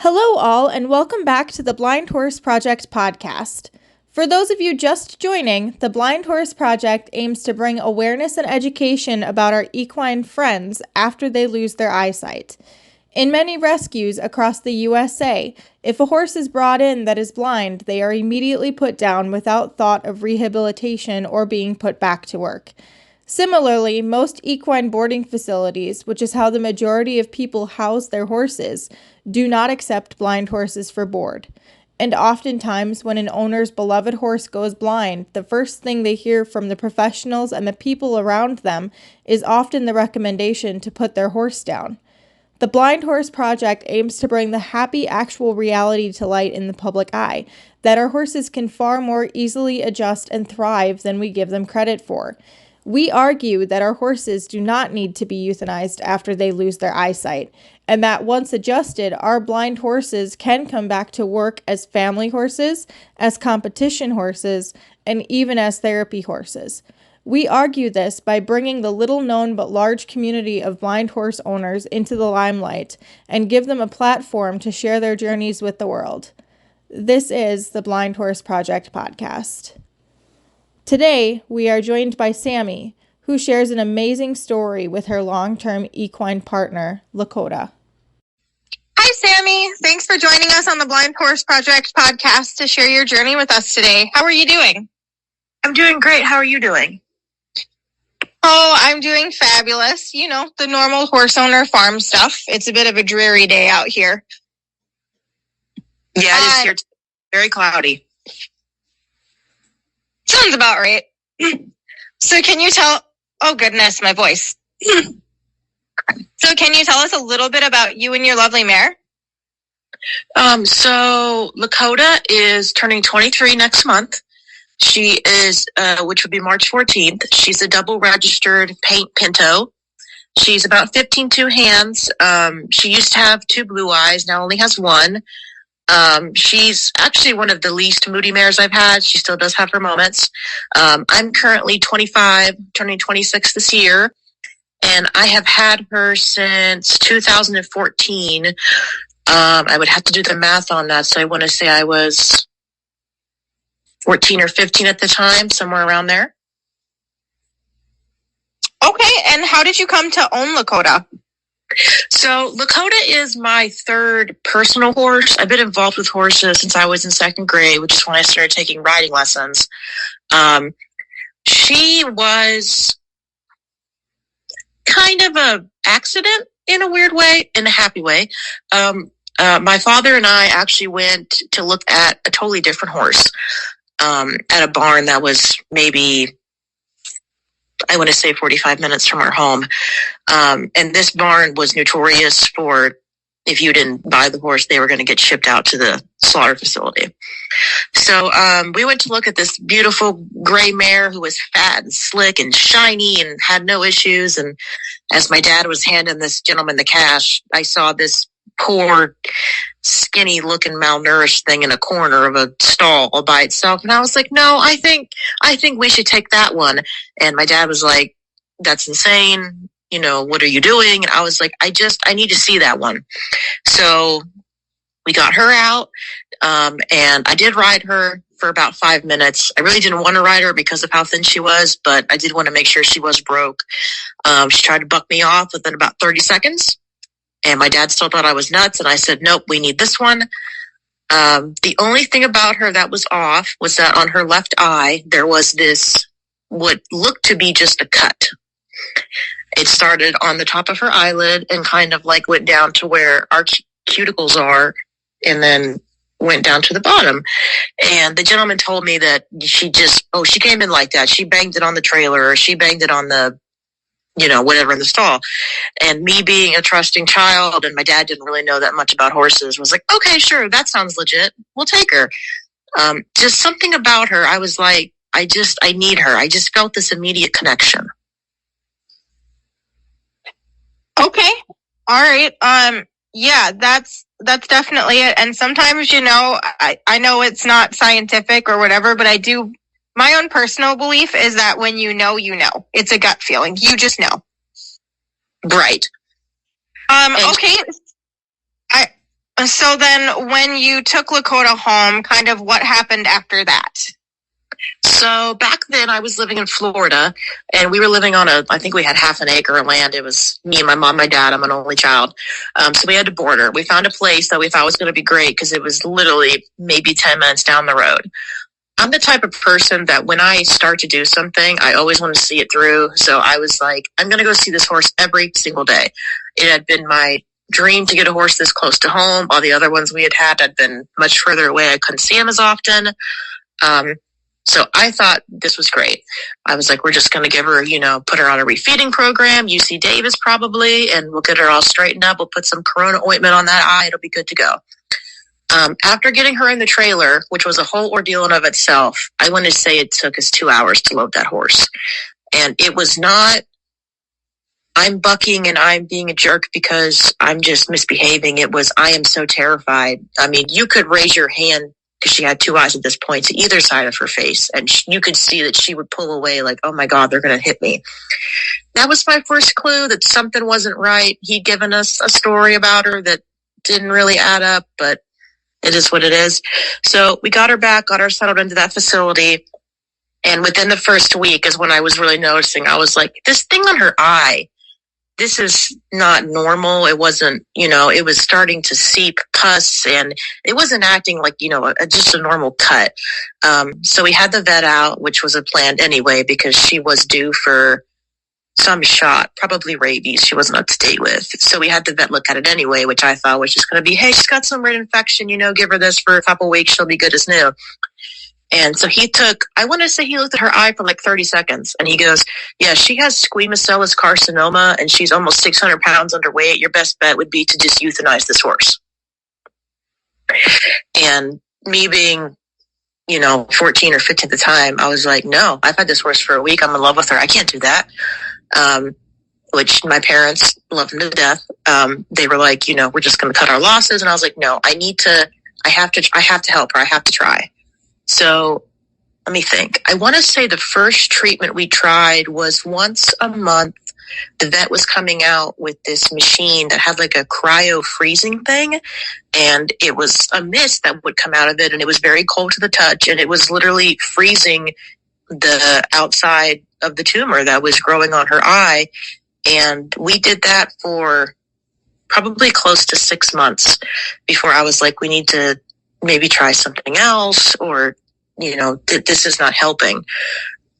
Hello all, and welcome back to the Blind Horse Project podcast. For those of you just joining, the Blind Horse Project aims to bring awareness and education about our equine friends after they lose their eyesight. In many rescues across the USA, if a horse is brought in that is blind, they are immediately put down without thought of rehabilitation or being put back to work. Similarly, most equine boarding facilities, which is how the majority of people house their horses, do not accept blind horses for board. And oftentimes, when an owner's beloved horse goes blind, the first thing they hear from the professionals and the people around them is often the recommendation to put their horse down. The Blind Horse Project aims to bring the happy actual reality to light in the public eye, that our horses can far more easily adjust and thrive than we give them credit for. We argue that our horses do not need to be euthanized after they lose their eyesight, and that once adjusted, our blind horses can come back to work as family horses, as competition horses, and even as therapy horses. We argue this by bringing the little-known but large community of blind horse owners into the limelight and give them a platform to share their journeys with the world. This is the Blind Horse Project podcast. Today, we are joined by Sammi, who shares an amazing story with her long-term equine partner, Lakota. Hi, Sammi. Thanks for joining us on the Blind Horse Project podcast to share your journey with us today. How are you doing? I'm doing great. How are you doing? Oh, I'm doing fabulous. You know, the normal horse owner farm stuff. It's a bit of a dreary day out here. Yeah, it is here. Very cloudy. Sounds about right. So can you tell... Oh, goodness, my voice. So can you tell us a little bit about you and your lovely mare? So Lakota is turning 23 next month. She is, which would be March 14th. She's a double registered paint pinto. She's about 15 hands. She used to have 2 blue eyes, now only has 1. She's actually one of the least moody mares I've had. She still does have her moments. I'm currently 25, turning 26 this year, and I have had her since 2014. I would have to do the math on that, so I want to say I was 14 or 15 at the time, somewhere around there. Okay, and how did you come to own Lakota? So Lakota is my third personal horse. I've been involved with horses since I was in 2nd grade, which is when I started taking riding lessons. She was kind of a accident in a weird way, in a happy way. My father and I actually went to look at a totally different horse at a barn that was maybe, I want to say 45 minutes from our home. And this barn was notorious for, if you didn't buy the horse, they were going to get shipped out to the slaughter facility. So we went to look at this beautiful gray mare who was fat and slick and shiny and had no issues. And as my dad was handing this gentleman the cash, I saw this poor, skinny looking malnourished thing in a corner of a stall all by itself. And I was like, no, I think we should take that one. And my dad was like, that's insane. You know, what are you doing? And I was like, I need to see that one. So we got her out. And I did ride her for about 5 minutes. I really didn't want to ride her because of how thin she was, but I did want to make sure she was broke. She tried to buck me off within about 30 seconds. And my dad still thought I was nuts. And I said, nope, we need this one. The only thing about her that was off was that on her left eye, there was this, what looked to be just a cut. It started on the top of her eyelid and kind of like went down to where our cuticles are and then went down to the bottom. And the gentleman told me that she came in like that. She banged it on the trailer, or she banged it on the, whatever in the stall. And me being a trusting child, and my dad didn't really know that much about horses, was like, okay, sure, that sounds legit. We'll take her. Just something about her. I was like, I need her. I just felt this immediate connection. Okay. All right. Yeah, that's definitely it. And sometimes, I know it's not scientific or whatever, but my own personal belief is that when you know, it's a gut feeling. You just know. Right. Okay. So then when you took Lakota home, kind of what happened after that? So back then I was living in Florida, and we were living on I think we had half an acre of land. It was me and my mom, my dad. I'm an only child. So we had to board her. We found a place that we thought was going to be great because it was literally maybe 10 minutes down the road. I'm the type of person that when I start to do something, I always want to see it through. So I was like, I'm going to go see this horse every single day. It had been my dream to get a horse this close to home. All the other ones we had been much further away. I couldn't see them as often. So I thought this was great. I was like, we're just going to give her, put her on a refeeding program, UC Davis probably, and we'll get her all straightened up. We'll put some Corona ointment on that eye. It'll be good to go. After getting her in the trailer, which was a whole ordeal in of itself, I want to say it took us 2 hours to load that horse. And it was not, I'm bucking and I'm being a jerk because I'm just misbehaving. It was, I am so terrified. I mean, you could raise your hand because she had two eyes at this point to either side of her face. And you could see that she would pull away like, oh my God, they're going to hit me. That was my first clue that something wasn't right. He'd given us a story about her that didn't really add up, but it is what it is. So we got her back, got her settled into that facility. And within the first week is when I was really noticing, I was like, this thing on her eye, this is not normal. It wasn't, it was starting to seep pus and it wasn't acting like, just a normal cut. So we had the vet out, which was a plan anyway, because she was due for some shot, probably rabies she wasn't up to date with. So we had the vet look at it anyway, which I thought was just going to be, hey, she's got some red infection, give her this for a couple weeks. She'll be good as new. And so I want to say he looked at her eye for like 30 seconds and he goes, yeah, she has squamous cell carcinoma and she's almost 600 pounds underweight. Your best bet would be to just euthanize this horse. And me being, 14 or 15 at the time, I was like, no, I've had this horse for a week. I'm in love with her. I can't do that. Which my parents loved him to death. They were like, we're just going to cut our losses. And I was like, no, I have to help her. I have to try. So let me think. I want to say the first treatment we tried was once a month. The vet was coming out with this machine that had like a cryo freezing thing. And it was a mist that would come out of it. And it was very cold to the touch. And it was literally freezing the outside of the tumor that was growing on her eye. And we did that for probably close to 6 months before I was like, we need to maybe try something else or, this is not helping.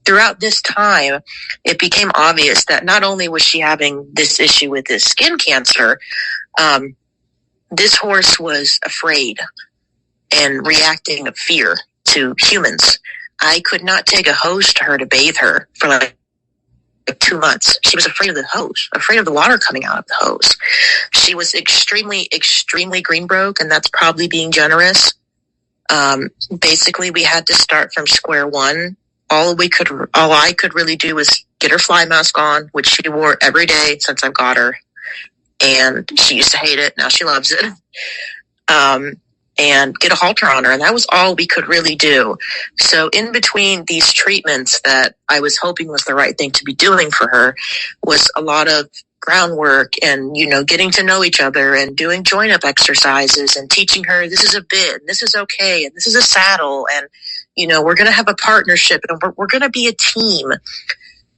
Throughout this time, it became obvious that not only was she having this issue with this skin cancer, this horse was afraid and reacting of fear to humans. I could not take a hose to her to bathe her for like 2 months. She was afraid of the hose, afraid of the water coming out of the hose. She was extremely, extremely green broke, and that's probably being generous. Basically, we had to start from square one. All I could really do was get her fly mask on, which she wore every day since I've got her. And she used to hate it. Now she loves it. And get a halter on her. And that was all we could really do. So in between these treatments that I was hoping was the right thing to be doing for her was a lot of groundwork and, getting to know each other and doing joint up exercises and teaching her this is a bit, and this is okay, and this is a saddle, and, we're going to have a partnership and we're going to be a team.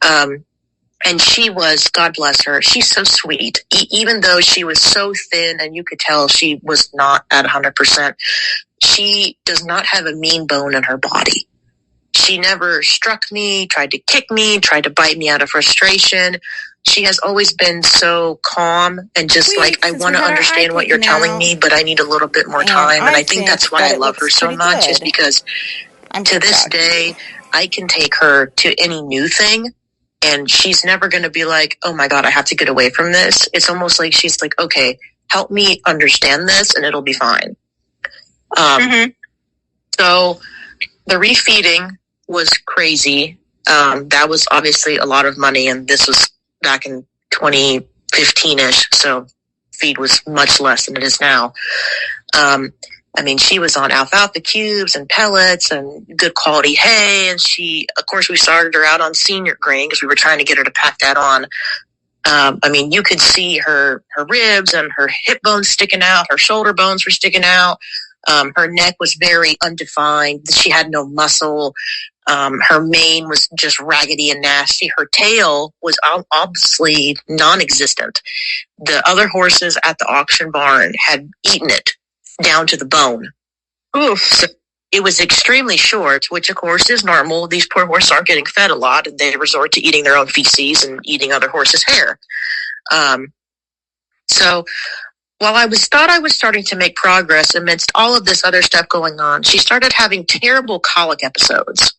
And she was, God bless her, she's so sweet. Even though she was so thin and you could tell she was not at 100%, she does not have a mean bone in her body. She never struck me, tried to kick me, tried to bite me out of frustration. She has always been so calm and just I want to understand what you're telling me, but I need a little bit more time. And I think that's why I love her so much is because to this day, I can take her to any new thing. And she's never going to be like, oh my God, I have to get away from this. It's almost like she's like, okay, help me understand this and it'll be fine. So the refeeding was crazy. That was obviously a lot of money. And this was back in 2015-ish. So feed was much less than it is now. She was on alfalfa cubes and pellets and good quality hay. And we started her out on senior grain because we were trying to get her to pack that on. I mean, you could see her ribs and her hip bones sticking out. Her shoulder bones were sticking out. Her neck was very undefined. She had no muscle. Her mane was just raggedy and nasty. Her tail was obviously non-existent. The other horses at the auction barn had eaten it down to the bone. Oof. So it was extremely short, which of course is normal. These poor horses aren't getting fed a lot, and they resort to eating their own feces and eating other horses' hair. So while I thought I was starting to make progress amidst all of this other stuff going on, she started having terrible colic episodes.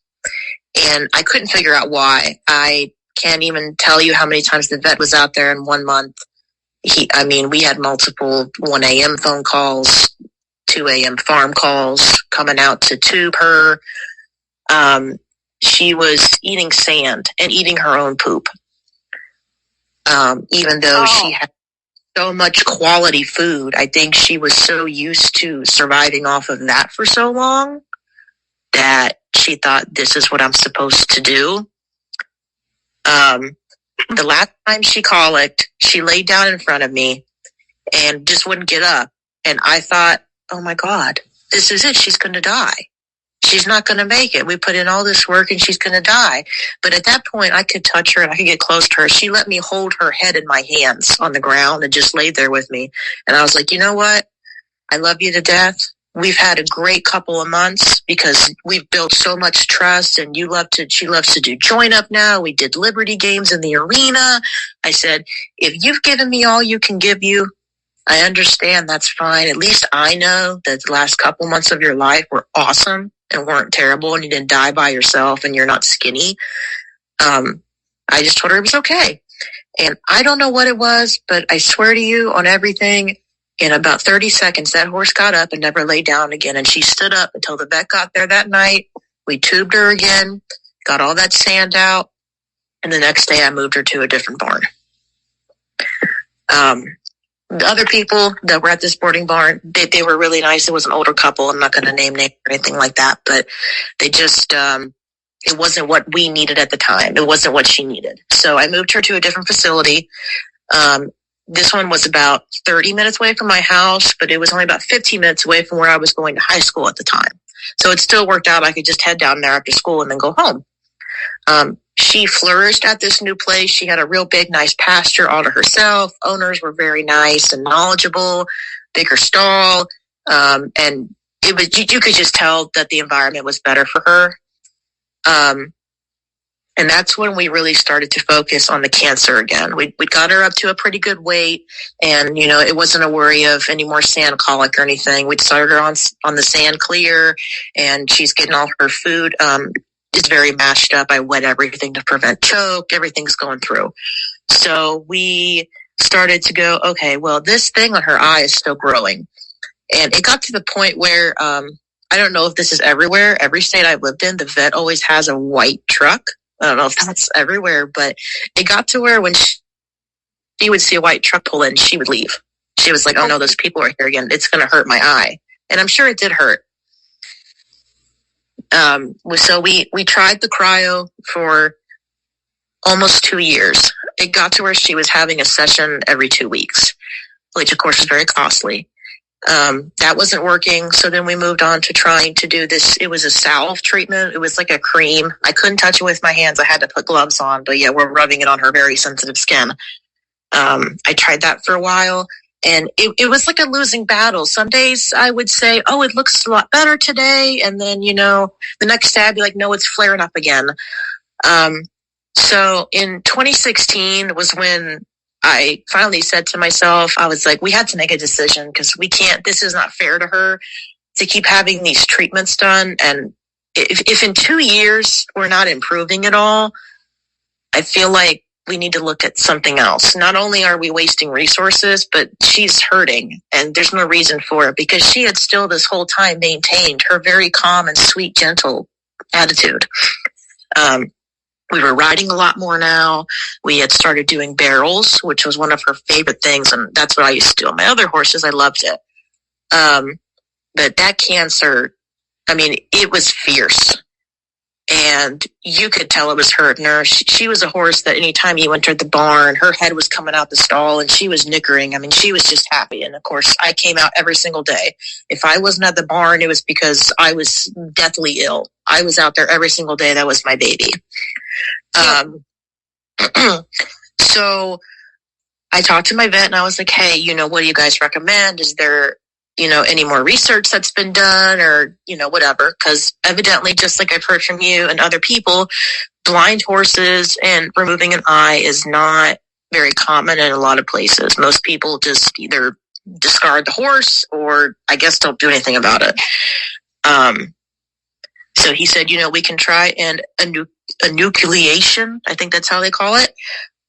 And I couldn't figure out why. I can't even tell you how many times the vet was out there in 1 month. We had multiple 1 a.m. phone calls, 2 a.m. farm calls coming out to tube her. She was eating sand and eating her own poop. Even though she had so much quality food, I think she was so used to surviving off of that for so long that she thought, this is what I'm supposed to do. The last time she colicked, she laid down in front of me and just wouldn't get up. And I thought, oh my God, this is it. She's going to die. She's not going to make it. We put in all this work and she's going to die. But at that point, I could touch her and I could get close to her. She let me hold her head in my hands on the ground and just laid there with me. And I was like, you know what? I love you to death. We've had a great couple of months because we've built so much trust, and she loves to do join up now. We did Liberty games in the arena. I said, if you've given me all you can give you, I understand. That's fine. At least I know that the last couple months of your life were awesome and weren't terrible, and you didn't die by yourself and you're not skinny. I just told her it was okay. And I don't know what it was, but I swear to you on everything, in about 30 seconds, that horse got up and never lay down again. And she stood up until the vet got there that night. We tubed her again, got all that sand out. And the next day I moved her to a different barn. The other people that were at this boarding barn, they were really nice. It was an older couple. I'm not going to name names or anything like that, but they just, it wasn't what we needed at the time. It wasn't what she needed. So I moved her to a different facility. This one was about 30 minutes away from my house, but it was only about 15 minutes away from where I was going to high school at the time. So it still worked out. I could just head down there after school and then go home. She flourished at this new place. She had a real big, nice pasture all to herself. Owners were very nice and knowledgeable, bigger stall. And it was, you could just tell that the environment was better for her. And that's when we really started to focus on the cancer again. We got her up to a pretty good weight, and, it wasn't a worry of any more sand colic or anything. We'd started her on the sand clear, and she's getting all her food. It's very mashed up. I wet everything to prevent choke. Everything's going through. So we started to go, okay, well, this thing on her eye is still growing. And it got to the point where, I don't know if this is everywhere. Every state I've lived in, the vet always has a white truck. I don't know if that's everywhere, but it got to where when she would see a white truck pull in, she would leave. She was like, oh no, those people are here again. It's going to hurt my eye. And I'm sure it did hurt. So we tried the cryo for almost 2 years. It got to where she was having a session every 2 weeks, which of course is very costly. That wasn't working. So then we moved on to trying to do this. It was a salve treatment. It was like a cream. I couldn't touch it with my hands. I had to put gloves on, but yeah, we're rubbing it on her very sensitive skin. I tried that for a while, and it was like a losing battle. Some days I would say, oh, it looks a lot better today. And then, the next day I'd be like, no, it's flaring up again. So in 2016 was when I finally said to myself, I was like, we had to make a decision because this is not fair to her to keep having these treatments done. And if in 2 years we're not improving at all, I feel like we need to look at something else. Not only are we wasting resources, but she's hurting, and there's no reason for it because she had still this whole time maintained her very calm and sweet, gentle attitude. We were riding a lot more now. We had started doing barrels, which was one of her favorite things. And that's what I used to do on my other horses. I loved it. But that cancer, it was fierce. And and you could tell it was hurting her. She was a horse that anytime you entered the barn, her head was coming out the stall and she was nickering. I mean, she was just happy. And of course, I came out every single day. If I wasn't at the barn, it was because I was deathly ill. I was out there every single day. That was my baby. So I talked to my vet and I was like, hey, what do you guys recommend? Is there, any more research that's been done or, whatever? Because evidently, just like I've heard from you and other people, blind horses and removing an eye is not very common in a lot of places. Most people just either discard the horse or I guess don't do anything about it. So he said, we can try enucleation. I think that's how they call it.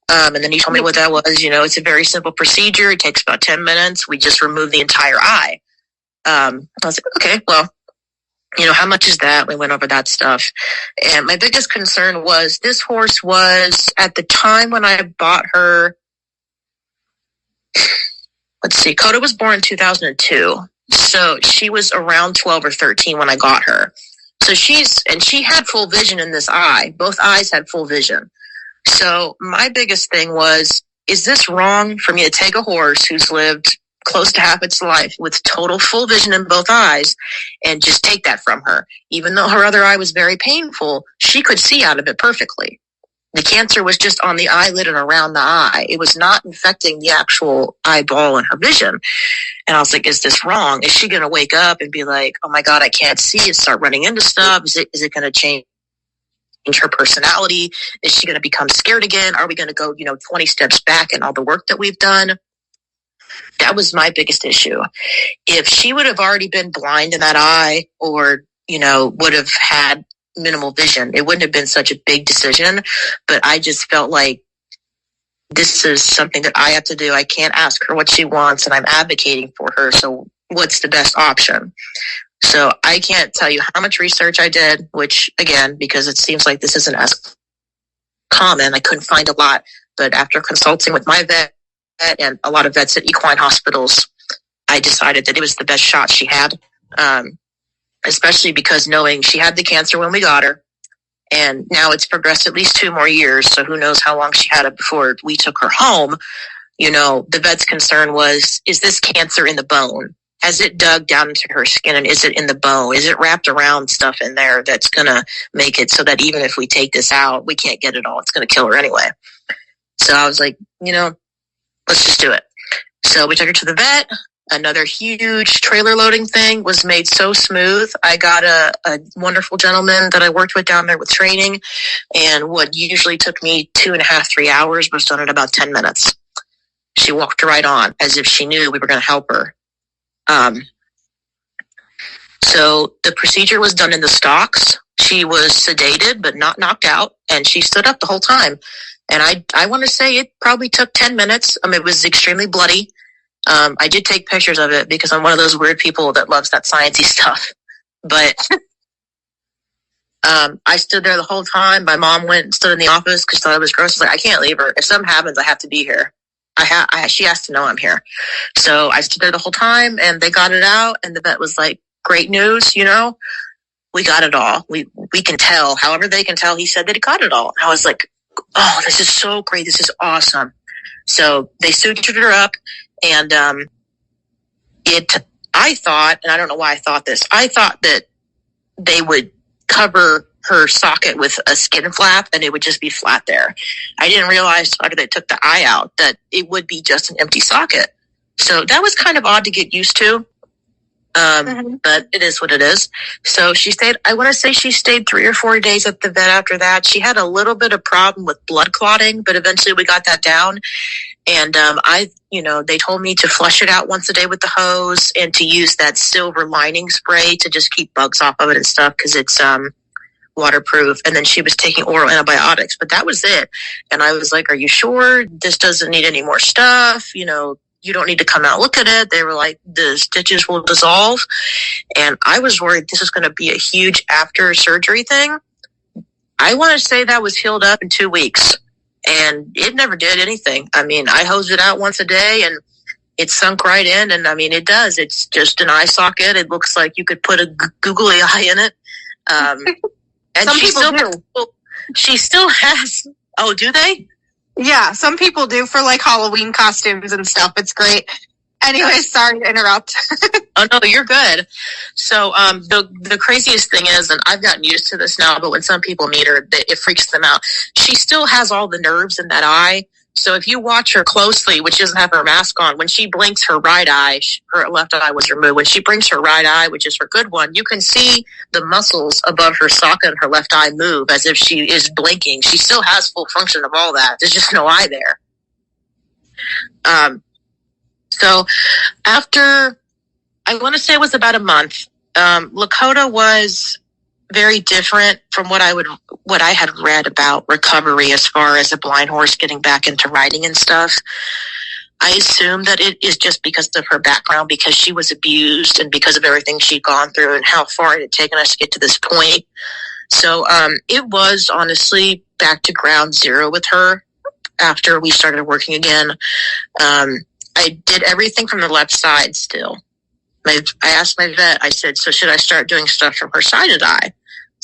And then he told me what that was. It's a very simple procedure. It takes about 10 minutes. We just remove the entire eye. I was like, okay, well, how much is that? We went over that stuff. And my biggest concern was this horse was, at the time when I bought her, let's see, Coda was born in 2002. So she was around 12 or 13 when I got her. So she had full vision in this eye. Both eyes had full vision. So my biggest thing was, is this wrong for me to take a horse who's lived close to half its life with total full vision in both eyes and just take that from her? Even though her other eye was very painful, she could see out of it perfectly. The cancer was just on the eyelid and around the eye. It was not infecting the actual eyeball and her vision. And I was like, is this wrong? Is she going to wake up and be like, oh my God, I can't see, and start running into stuff? Is it going to change her personality? Is she going to become scared again? Are we going to go, 20 steps back in all the work that we've done? That was my biggest issue. If she would have already been blind in that eye or, would have had minimal vision, it wouldn't have been such a big decision. But I just felt like this is something that I have to do. I can't ask her what she wants, and I'm advocating for her. So what's the best option? So I can't tell you how much research I did, which, again, because it seems like this isn't as common, I couldn't find a lot. But after consulting with my vet and a lot of vets at equine hospitals, I decided that it was the best shot she had, especially because knowing she had the cancer when we got her, and now it's progressed at least 2 more years, so who knows how long she had it before we took her home. The vet's concern was, is this cancer in the bone? Has it dug down into her skin, and is it in the bone? Is it wrapped around stuff in there that's going to make it so that even if we take this out, we can't get it all? It's going to kill her anyway. So I was like, let's just do it. So we took her to the vet. Another huge trailer loading thing was made so smooth. I got a wonderful gentleman that I worked with down there with training, and what usually took me 2.5, 3 hours was done in about 10 minutes. She walked right on as if she knew we were going to help her. So the procedure was done in the stocks. She was sedated, but not knocked out, and she stood up the whole time. And I want to say it probably took 10 minutes. It was extremely bloody. I did take pictures of it because I'm one of those weird people that loves that sciencey stuff. But I stood there the whole time. My mom went and stood in the office because she thought it was gross. I was like, I can't leave her. If something happens, I have to be here. She has to know I'm here. So I stood there the whole time, and they got it out, and the vet was like, great news, we got it all. We can tell. However they can tell, he said that he got it all. And I was like, oh, this is so great. This is awesome. So they sutured her up, and I thought, and I don't know why I thought this, I thought that they would cover her socket with a skin flap and it would just be flat there. I didn't realize after they took the eye out that it would be just an empty socket. So that was kind of odd to get used to. But it is what it is. So I want to say she stayed 3 or 4 days at the vet after that. She had a little bit of problem with blood clotting, but eventually we got that down. And they told me to flush it out once a day with the hose and to use that silver lining spray to just keep bugs off of it and stuff because it's waterproof. And then she was taking oral antibiotics, but that was it. And I was like, are you sure this doesn't need any more stuff? You don't need to come out, look at it. They were like, the stitches will dissolve. And I was worried this was going to be a huge after surgery thing. I want to say that was healed up in 2 weeks, and it never did anything. I hosed it out once a day and it sunk right in. And it does. It's just an eye socket. It looks like you could put a googly eye in it. And some people do. She still has. Oh, do they? Yeah, some people do for like Halloween costumes and stuff. It's great. Anyway, sorry to interrupt. Oh no, you're good. So the craziest thing is, and I've gotten used to this now, but when some people meet her, it freaks them out. She still has all the nerves in that eye. So if you watch her closely, which doesn't have her mask on, when she blinks her right eye, her left eye was removed. When she blinks her right eye, which is her good one, you can see the muscles above her socket and her left eye move as if she is blinking. She still has full function of all that. There's just no eye there. So after, I want to say it was about a month, Lakota was very different from what I had read about recovery as far as a blind horse getting back into riding and stuff. I assume that it is just because of her background, because she was abused and because of everything she'd gone through and how far it had taken us to get to this point. So it was honestly back to ground zero with her after we started working again. I did everything from the left side still. I asked my vet, I said, so should I start doing stuff from her sided eye?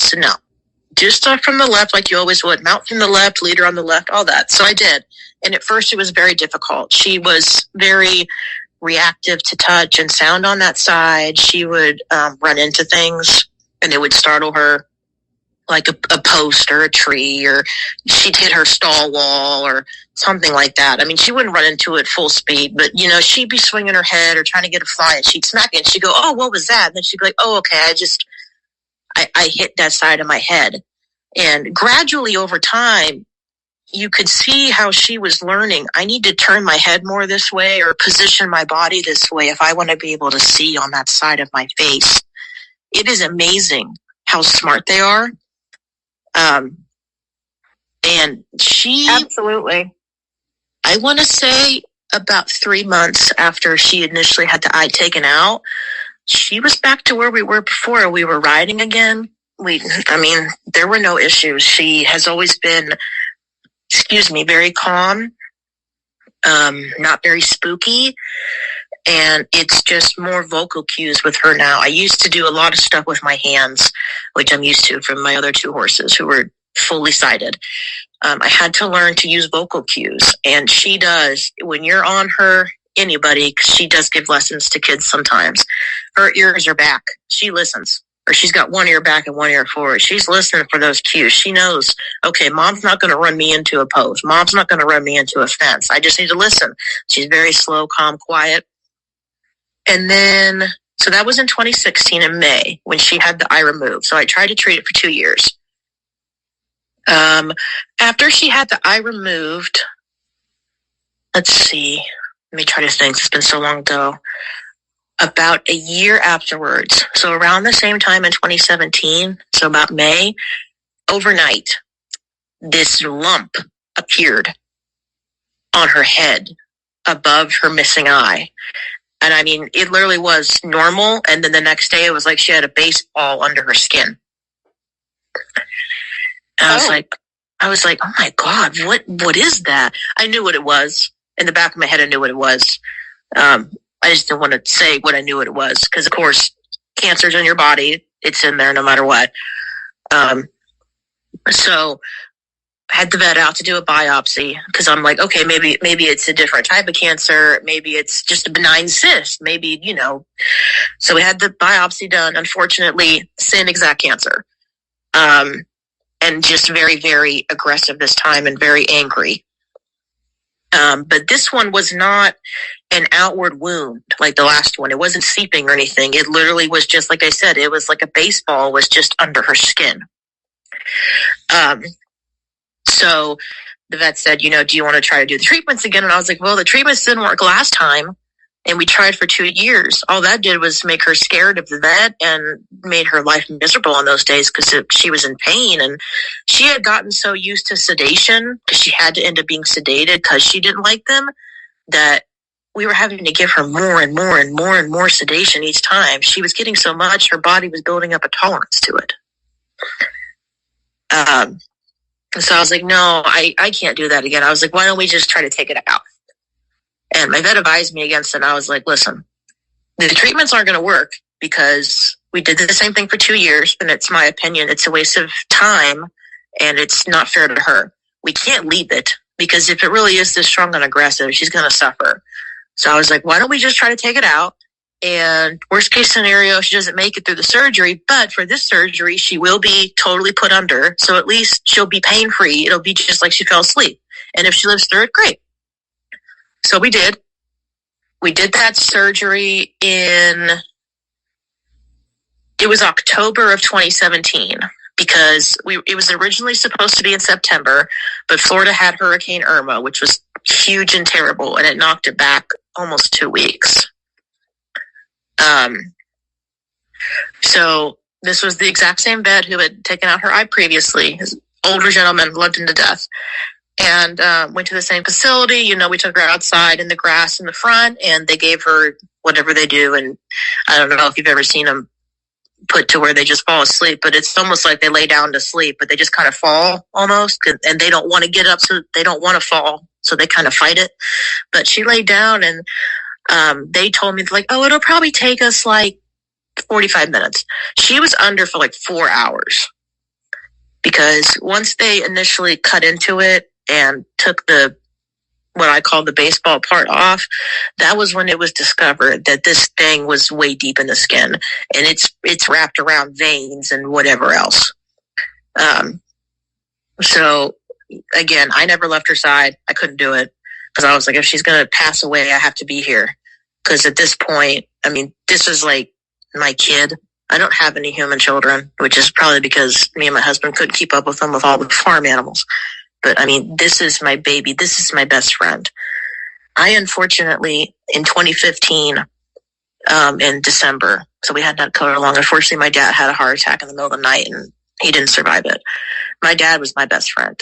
So no, do stuff from the left like you always would. Mount from the left, leader on the left, all that. So I did. And at first it was very difficult. She was very reactive to touch and sound on that side. She would run into things and it would startle her, like a post or a tree, or she'd hit her stall wall or something like that. I mean, she wouldn't run into it full speed, but, you know, she'd be swinging her head or trying to get a fly and she'd smack it and she'd go, oh, what was that? And then she'd be like, oh, okay, I hit that side of my head. And gradually over time, you could see how she was learning. I need to turn my head more this way or position my body this way if I want to be able to see on that side of my face. It is amazing how smart they are. And she... Absolutely. I want to say about 3 months after she initially had the eye taken out, she was back to where we were before. We were riding again. There were no issues. She has always been, very calm, not very spooky. And it's just more vocal cues with her now. I used to do a lot of stuff with my hands, which I'm used to from my other two horses who were fully sighted. I had to learn to use vocal cues. And she does, when you're on her, anybody, 'cause she does give lessons to kids sometimes, her ears are back. She listens. Or she's got one ear back and one ear forward. She's listening for those cues. She knows, okay, mom's not going to run me into a post. Mom's not going to run me into a fence. I just need to listen. She's very slow, calm, quiet. And then, so that was in 2016 in May when she had the eye removed. So I tried to treat it for 2 years. After she had the eye removed, let's see, let me try to think. It's been so long ago. About a year afterwards, so around the same time in 2017, so about May, overnight, this lump appeared on her head above her missing eye. And I mean, it literally was normal. And then the next day it was like she had a baseball under her skin. And I was like, oh my God, what is that? I knew what it was. In the back of my head, I knew what it was. I just didn't want to say what I knew what it was. Because of course, cancer's in your body. It's in there no matter what. So I had the vet out to do a biopsy because I'm like, okay, maybe it's a different type of cancer. Maybe it's just a benign cyst. Maybe, So we had the biopsy done. Unfortunately, same exact cancer. And just very, very aggressive this time and very angry. But this one was not an outward wound like the last one. It wasn't seeping or anything. It literally was just, like I said, it was like a baseball was just under her skin. So the vet said, do you want to try to do the treatments again? And I was like, well, the treatments didn't work last time. And we tried for 2 years. All that did was make her scared of the vet and made her life miserable on those days because she was in pain. And she had gotten so used to sedation because she had to end up being sedated because she didn't like them, that we were having to give her more and more and more and more sedation each time. She was getting so much, her body was building up a tolerance to it. So I was like, no, I can't do that again. I was like, why don't we just try to take it out? And my vet advised me against it. And I was like, listen, the treatments aren't going to work because We did the same thing for 2 years, and it's my opinion, it's a waste of time, and it's not fair to her. We can't leave it, because if it really is this strong and aggressive, she's going to suffer. So I was like, why don't we just try to take it out? And worst case scenario, she doesn't make it through the surgery, but for this surgery, she will be totally put under. So at least she'll be pain free. It'll be just like she fell asleep. And if she lives through it, great. So we did. We did that surgery it was October of 2017, because it was originally supposed to be in September, but Florida had Hurricane Irma, which was huge and terrible, and it knocked it back almost 2 weeks. So this was the exact same vet who had taken out her eye previously. His older gentleman, loved him to death, and went to the same facility. We took her outside in the grass in the front, and they gave her whatever they do. And I don't know if you've ever seen them put to where they just fall asleep, but it's almost like they lay down to sleep, but they just kind of fall almost, and they don't want to get up, so they don't want to fall, so they kind of fight it. But she laid down, and they told me, like, oh, it'll probably take us like 45 minutes. She was under for like 4 hours, because once they initially cut into it and took what I call the baseball part off, that was when it was discovered that this thing was way deep in the skin, and it's wrapped around veins and whatever else. So again, I never left her side. I couldn't do it, because I was like, if she's going to pass away, I have to be here. Because at this point, I mean, this is like my kid. I don't have any human children, which is probably because me and my husband couldn't keep up with them with all the farm animals. But I mean, this is my baby. This is my best friend. I unfortunately, in 2015, in December, so we had not covered along. Unfortunately, my dad had a heart attack in the middle of the night, and he didn't survive it. My dad was my best friend.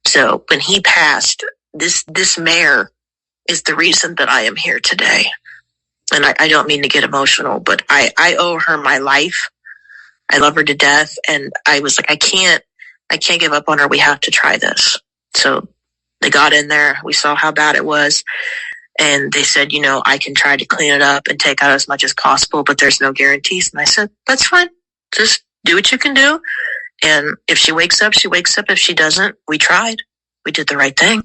So when he passed, this mare is the reason that I am here today. And I don't mean to get emotional, but I owe her my life. I love her to death. And I was like, I can't give up on her. We have to try this. So they got in there. We saw how bad it was. And they said, I can try to clean it up and take out as much as possible, but there's no guarantees. And I said, that's fine. Just do what you can do. And if she wakes up, she wakes up. If she doesn't, we tried. We did the right thing.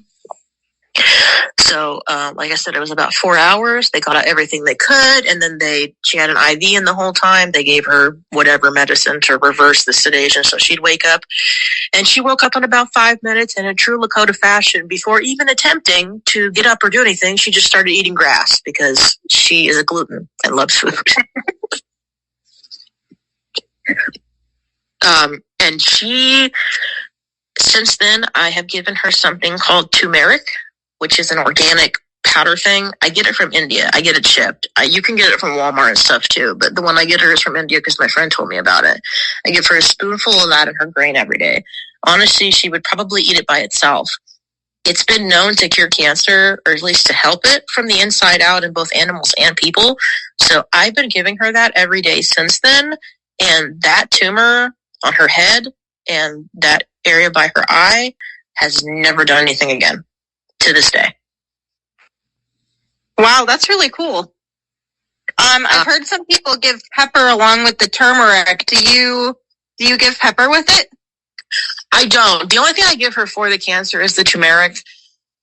So, like I said, it was about 4 hours. They got out everything they could, and then she had an IV in the whole time. They gave her whatever medicine to reverse the sedation so she'd wake up. And she woke up in about 5 minutes, and in true Lakota fashion, before even attempting to get up or do anything, she just started eating grass, because she is a gluten and loves food. And since then, I have given her something called turmeric, which is an organic powder thing. I get it from India. I get it shipped. You can get it from Walmart and stuff too, but the one I get her is from India because my friend told me about it. I give her a spoonful of that in her grain every day. Honestly, she would probably eat it by itself. It's been known to cure cancer, or at least to help it from the inside out in both animals and people. So I've been giving her that every day since then, and that tumor on her head and that area by her eye has never done anything again to this day. Wow, that's really cool. I've heard some people give pepper along with the turmeric. Do you give pepper with it? I don't. The only thing I give her for the cancer is the turmeric.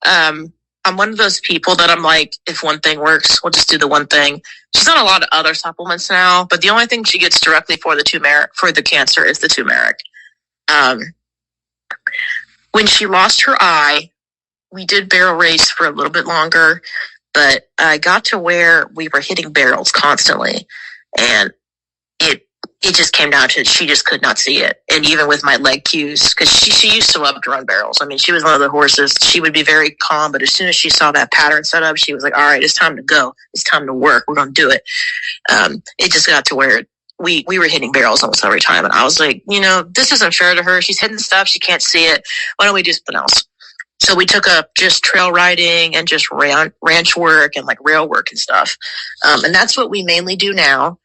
I'm one of those people that I'm like, if one thing works, we'll just do the one thing. She's on a lot of other supplements now, but the only thing she gets directly for the turmeric, for the cancer, is the turmeric. When she lost her eye, we did barrel race for a little bit longer, but I got to where we were hitting barrels constantly, and it just came down to she just could not see it. And even with my leg cues, because she used to love to run barrels. I mean, she was one of the horses. She would be very calm, but as soon as she saw that pattern set up, she was like, all right, it's time to go. It's time to work. We're going to do it. It just got to where we were hitting barrels almost every time. And I was like, this isn't fair to her. She's hitting stuff. She can't see it. Why don't we do something else? So we took up just trail riding and just ranch work and like rail work and stuff. And that's what we mainly do now.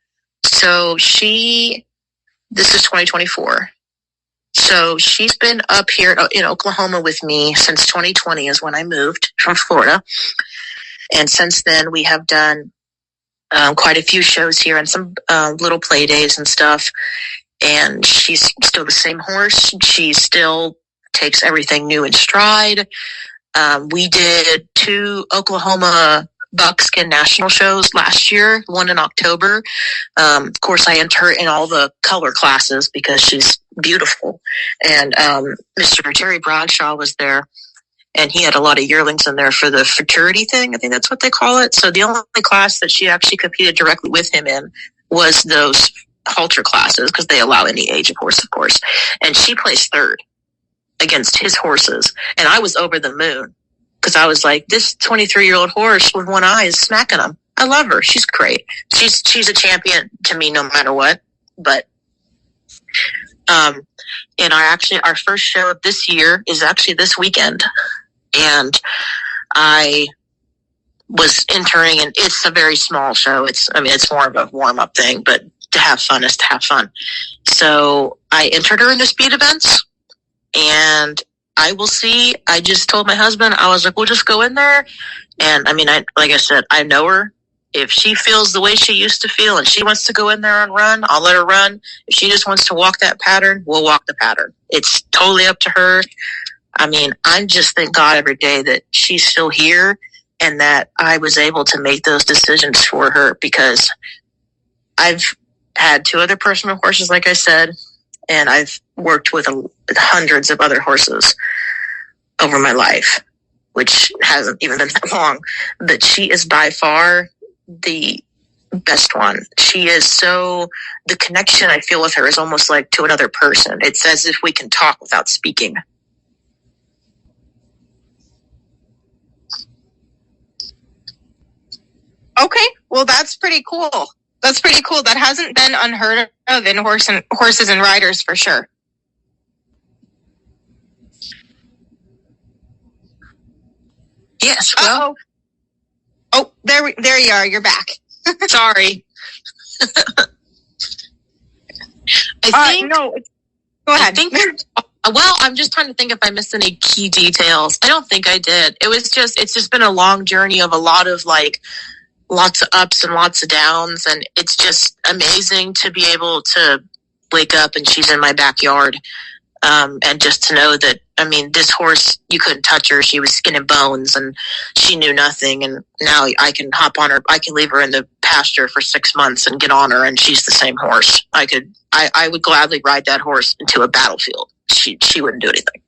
So this is 2024. So she's been up here in Oklahoma with me since 2020 is when I moved from Florida. And since then we have done quite a few shows here and some little play days and stuff. And she's still the same horse. She still takes everything new in stride. We did 2 Oklahoma buckskin national shows last year, one in October. Of course, I enter her in all the color classes because she's beautiful. And Mr. Terry Bradshaw was there, and he had a lot of yearlings in there for the futurity thing. I think that's what they call it. So the only class that she actually competed directly with him in was those halter classes, because they allow any age of horse, of course. And she placed 3rd against his horses. And I was over the moon, because I was like, this 23-year-old horse with one eye is smacking him. I love her. She's great. She's a champion to me no matter what. But and our first show of this year is actually this weekend. And I was entering, and it's a very small show. It's more of a warm-up thing, but to have fun is to have fun. So I entered her in the speed events, and I will see. I just told my husband, I was like, we'll just go in there. And like I said, I know her. If she feels the way she used to feel and she wants to go in there and run, I'll let her run. If she just wants to walk that pattern, we'll walk the pattern. It's totally up to her. I just thank God every day that she's still here and that I was able to make those decisions for her, because I've had 2 other personal horses, like I said, and I've worked with hundreds of other horses over my life, which hasn't even been that long. But she is by far the best one. She is the connection I feel with her is almost like to another person. It's as if we can talk without speaking. Okay, well, that's pretty cool. That hasn't been unheard of in horses and riders for sure. Yes. Well. Oh, there you are. You're back. Sorry. I think. No. Go ahead. I'm just trying to think if I missed any key details. I don't think I did. It's just been a long journey of a lot of lots of ups and lots of downs, and it's just amazing to be able to wake up and she's in my backyard, and just to know that, this horse, you couldn't touch her. She was skin and bones, and she knew nothing, and now I can hop on her. I can leave her in the pasture for 6 months and get on her, and she's the same horse. I would gladly ride that horse into a battlefield. She wouldn't do anything.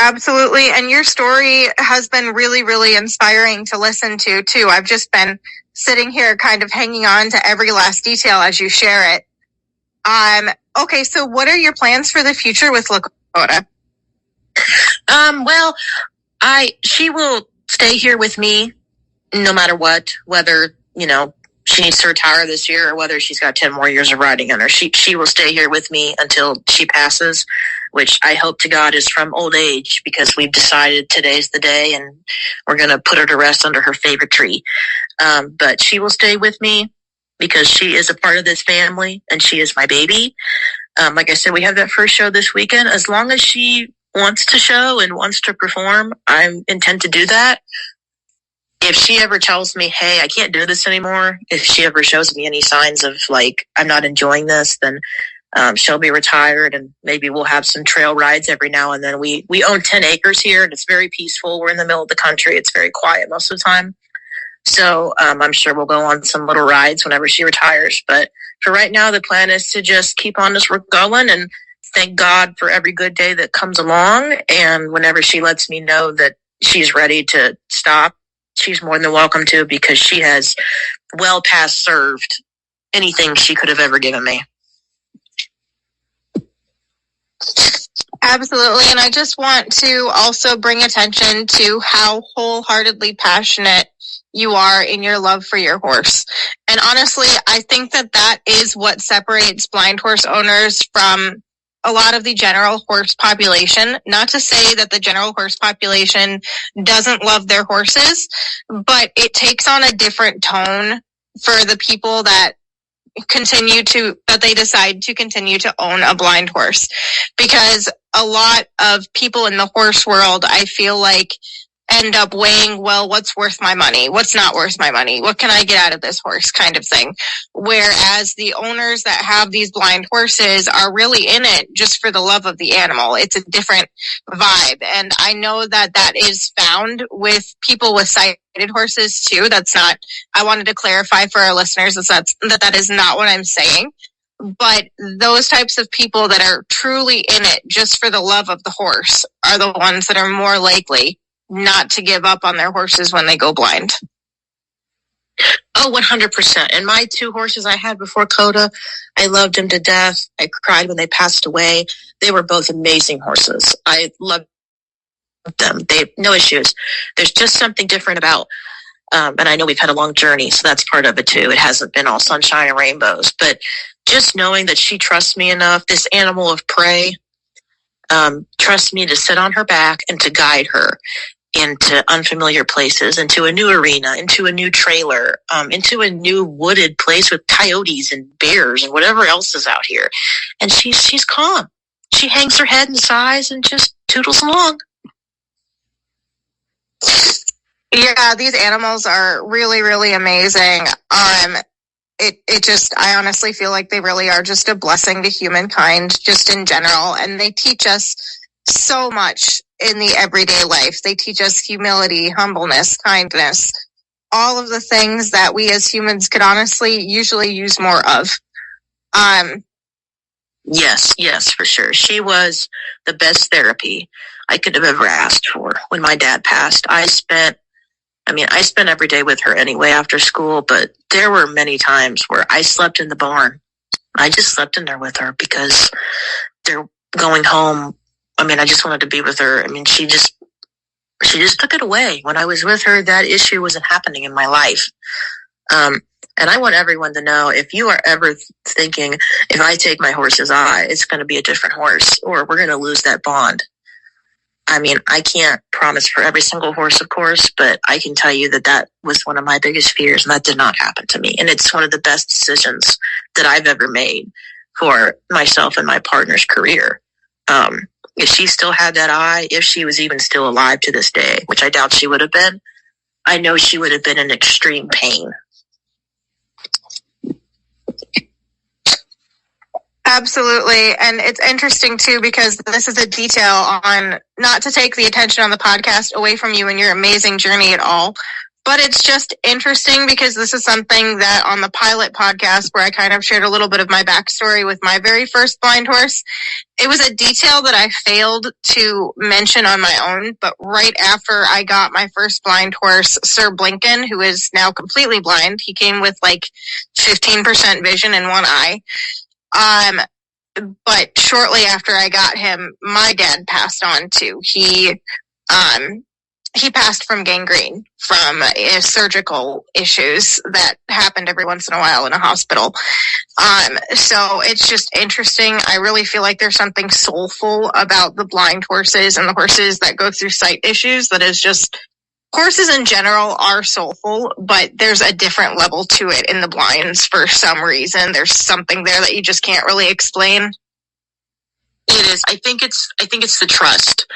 Absolutely. And your story has been really, really inspiring to listen to, too. I've just been sitting here kind of hanging on to every last detail as you share it. Okay, so what are your plans for the future with Lakota? Well, she will stay here with me no matter what, whether, she needs to retire this year or whether she's got 10 more years of riding on her. She will stay here with me until she passes, which I hope to God is from old age, because we've decided today's the day and we're going to put her to rest under her favorite tree. But she will stay with me because she is a part of this family and she is my baby. Like I said, we have that first show this weekend. As long as she wants to show and wants to perform, I intend to do that. If she ever tells me, hey, I can't do this anymore, if she ever shows me any signs of I'm not enjoying this, then she'll be retired, and maybe we'll have some trail rides every now and then. We own 10 acres here, and it's very peaceful. We're in the middle of the country. It's very quiet most of the time. So I'm sure we'll go on some little rides whenever she retires. But for right now, the plan is to just keep on this work going and thank God for every good day that comes along. And whenever she lets me know that she's ready to stop, she's more than welcome to, because she has well past served anything she could have ever given me. Absolutely. And I just want to also bring attention to how wholeheartedly passionate you are in your love for your horse. And honestly, I think that is what separates blind horse owners from a lot of the general horse population. Not to say that the general horse population doesn't love their horses, but it takes on a different tone for the people that they decide to continue to own a blind horse. Because a lot of people in the horse world, I feel like, end up weighing, well, what's worth my money? What's not worth my money? What can I get out of this horse kind of thing? Whereas the owners that have these blind horses are really in it just for the love of the animal. It's a different vibe. And I know that that is found with people with sighted horses too. That's not, I wanted to clarify for our listeners that is not what I'm saying. But those types of people that are truly in it just for the love of the horse are the ones that are more likely not to give up on their horses when they go blind. Oh, 100%. And my 2 horses I had before Coda, I loved them to death. I cried when they passed away. They were both amazing horses. I loved them. They no issues. There's just something different about, and I know we've had a long journey, so that's part of it too. It hasn't been all sunshine and rainbows, but just knowing that she trusts me enough, this animal of prey, trusts me to sit on her back and to guide her into unfamiliar places, into a new arena, into a new trailer, into a new wooded place with coyotes and bears and whatever else is out here. And she's calm. She hangs her head and sighs and just toodles along. Yeah, these animals are really, really amazing. I honestly feel like they really are just a blessing to humankind, just in general. And they teach us so much in the everyday life. They teach us humility, humbleness, kindness, all of the things that we as humans could honestly usually use more of. Yes, for sure. She was the best therapy I could have ever asked for. When my dad passed, I spent every day with her anyway after school, but there were many times where I slept in the barn. I just slept in there with her because they're going home. I just wanted to be with her. She just took it away. When I was with her, that issue wasn't happening in my life. And I want everyone to know, if you are ever thinking, if I take my horse's eye, it's going to be a different horse, or we're going to lose that bond. I can't promise for every single horse, of course, but I can tell you that was one of my biggest fears, and that did not happen to me. And it's one of the best decisions that I've ever made for myself and my partner's career. If she still had that eye, if she was even still alive to this day, which I doubt she would have been, I know she would have been in extreme pain. Absolutely. And it's interesting too, because this is a detail on, not to take the attention on the podcast away from you and your amazing journey at all, but it's just interesting because this is something that on the pilot podcast, where I kind of shared a little bit of my backstory with my very first blind horse, it was a detail that I failed to mention on my own. But right after I got my first blind horse, Sir Blinken, who is now completely blind, he came with like 15% vision in one eye. But shortly after I got him, my dad passed on too. He passed from gangrene, from surgical issues that happened every once in a while in a hospital. So it's just interesting. I really feel like there's something soulful about the blind horses and the horses that go through sight issues that is just, horses in general are soulful, but there's a different level to it in the blinds for some reason. There's something there that you just can't really explain. It is. I think it's the trust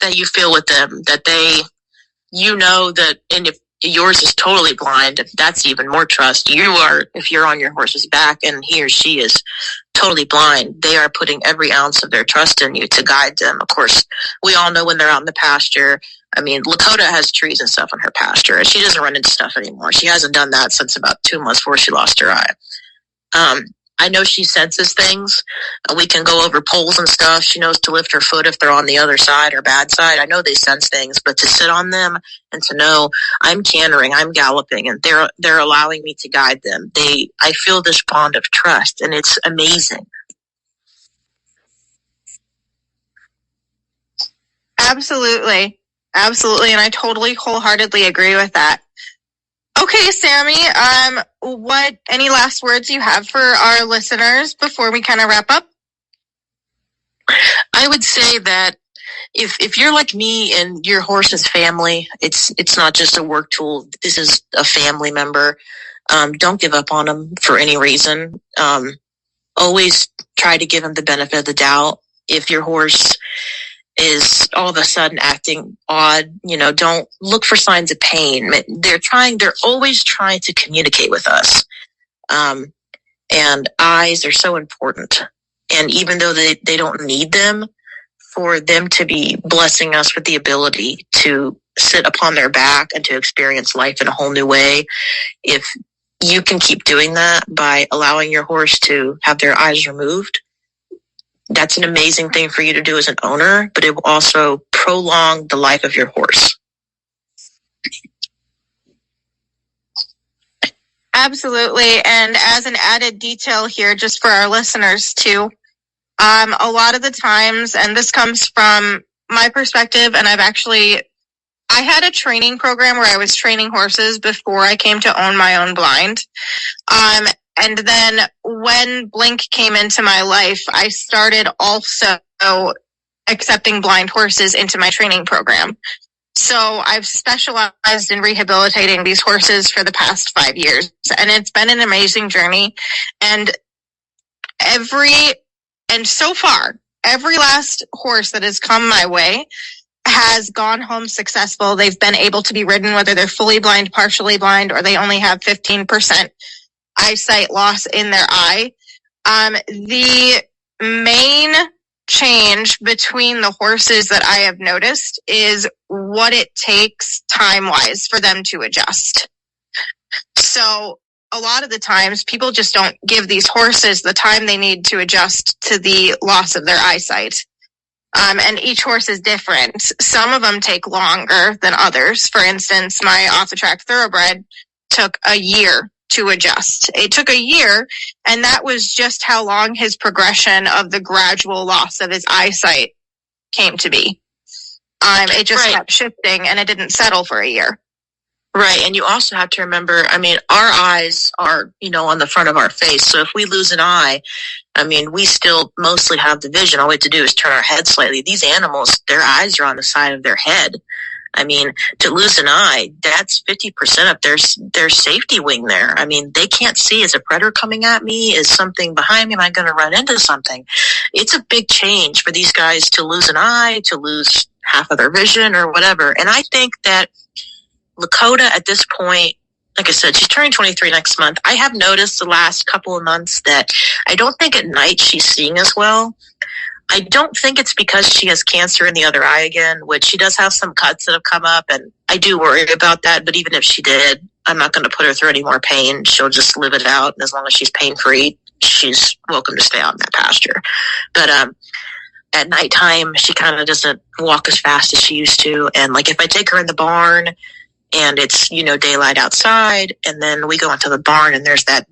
that you feel with them, that that, and if yours is totally blind, that's even more trust. If you're on your horse's back and he or she is totally blind, they are putting every ounce of their trust in you to guide them. Of course, we all know when they're out in the pasture. Lakota has trees and stuff on her pasture, and she doesn't run into stuff anymore. She hasn't done that since about 2 months before she lost her eye. I know she senses things. We can go over poles and stuff. She knows to lift her foot if they're on the other side or bad side. I know they sense things, but to sit on them and to know I'm cantering, I'm galloping, and they're allowing me to guide them. I feel this bond of trust, and it's amazing. Absolutely. Absolutely. And I totally wholeheartedly agree with that. Okay, Sammy, any last words you have for our listeners before we kind of wrap up? I would say that if you're like me and your horse is family, it's not just a work tool. This is a family member. Don't give up on them for any reason. Always try to give them the benefit of the doubt. If your horse is all of a sudden acting odd. Don't look for signs of pain. They're always trying to communicate with us. And eyes are so important. And even though they don't need them, for them to be blessing us with the ability to sit upon their back and to experience life in a whole new way, if you can keep doing that by allowing your horse to have their eyes removed, that's an amazing thing for you to do as an owner, but it will also prolong the life of your horse. Absolutely. And as an added detail here, just for our listeners too, a lot of the times, and this comes from my perspective, and I had a training program where I was training horses before I came to own my own blind. And then when Blink came into my life, I started also accepting blind horses into my training program. So I've specialized in rehabilitating these horses for the past 5 years, and it's been an amazing journey. And so far, every last horse that has come my way has gone home successful. They've been able to be ridden, whether they're fully blind, partially blind, or they only have 15% eyesight loss in their eye. The main change between the horses that I have noticed is what it takes time-wise for them to adjust. So a lot of the times people just don't give these horses the time they need to adjust to the loss of their eyesight. And each horse is different. Some of them take longer than others. For instance, my off-the-track thoroughbred took a year to adjust. It took a year, and that was just how long his progression of the gradual loss of his eyesight came to be. It just kept shifting, and it didn't settle for a year. Right, and you also have to remember, our eyes are, on the front of our face. So if we lose an eye, we still mostly have the vision. All we have to do is turn our head slightly. These animals, their eyes are on the side of their head. To lose an eye, that's 50% of their safety wing there. They can't see, is a predator coming at me? Is something behind me? Am I going to run into something? It's a big change for these guys to lose an eye, to lose half of their vision or whatever. And I think that Lakota at this point, like I said, she's turning 23 next month. I have noticed the last couple of months that I don't think at night she's seeing as well. I don't think it's because she has cancer in the other eye again, which she does have some cuts that have come up, and I do worry about that. But even if she did, I'm not going to put her through any more pain. She'll just live it out. And as long as she's pain-free, she's welcome to stay out in that pasture. But at nighttime, she kind of doesn't walk as fast as she used to. And like if I take her in the barn and it's, daylight outside, and then we go into the barn and there's that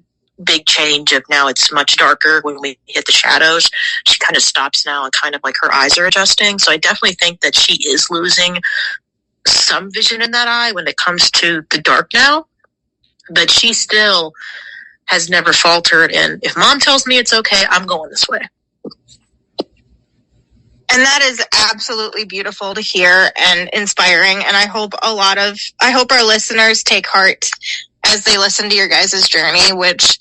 big change of now it's much darker when we hit the shadows, she kind of stops now and kind of like her eyes are adjusting. So I definitely think that she is losing some vision in that eye when it comes to the dark now, but she still has never faltered. And if mom tells me it's okay, I'm going this way. And that is absolutely beautiful to hear and inspiring. And I hope our listeners take heart as they listen to your guys' journey, which,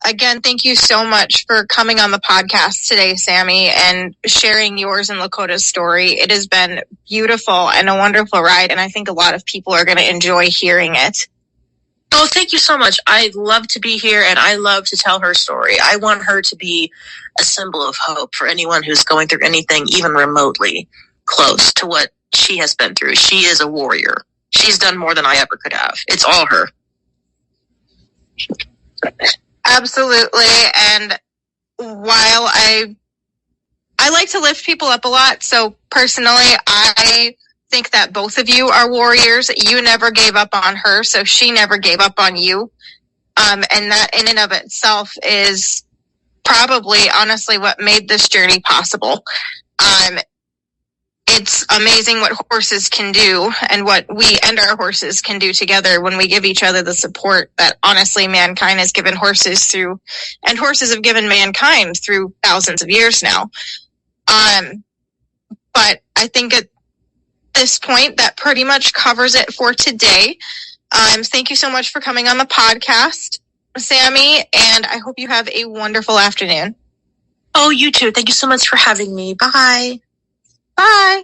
again, thank you so much for coming on the podcast today, Sammi, and sharing yours and Lakota's story. It has been beautiful and a wonderful ride, and I think a lot of people are going to enjoy hearing it. Oh, thank you so much. I love to be here, and I love to tell her story. I want her to be a symbol of hope for anyone who's going through anything even remotely close to what she has been through. She is a warrior. She's done more than I ever could have. It's all her. Absolutely. And while I like to lift people up a lot, so personally, I think that both of you are warriors. You never gave up on her, so she never gave up on you. And that in and of itself is probably, honestly, what made this journey possible. It's amazing what horses can do and what we and our horses can do together when we give each other the support that, honestly, mankind has given horses through, and horses have given mankind through thousands of years now. But I think at this point, that pretty much covers it for today. Thank you so much for coming on the podcast, Sammi, and I hope you have a wonderful afternoon. Oh, you too. Thank you so much for having me. Bye. Bye.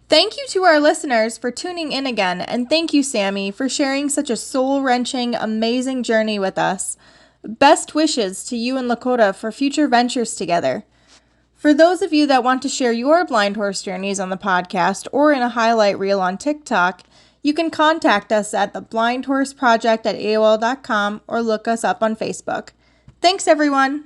Thank you to our listeners for tuning in again, and thank you, Sammi, for sharing such a soul-wrenching, amazing journey with us. Best wishes to you and Lakota for future ventures together. For those of you that want to share your blind horse journeys on the podcast or in a highlight reel on TikTok, you can contact us at theblindhorseproject@aol.com or look us up on Facebook. Thanks, everyone!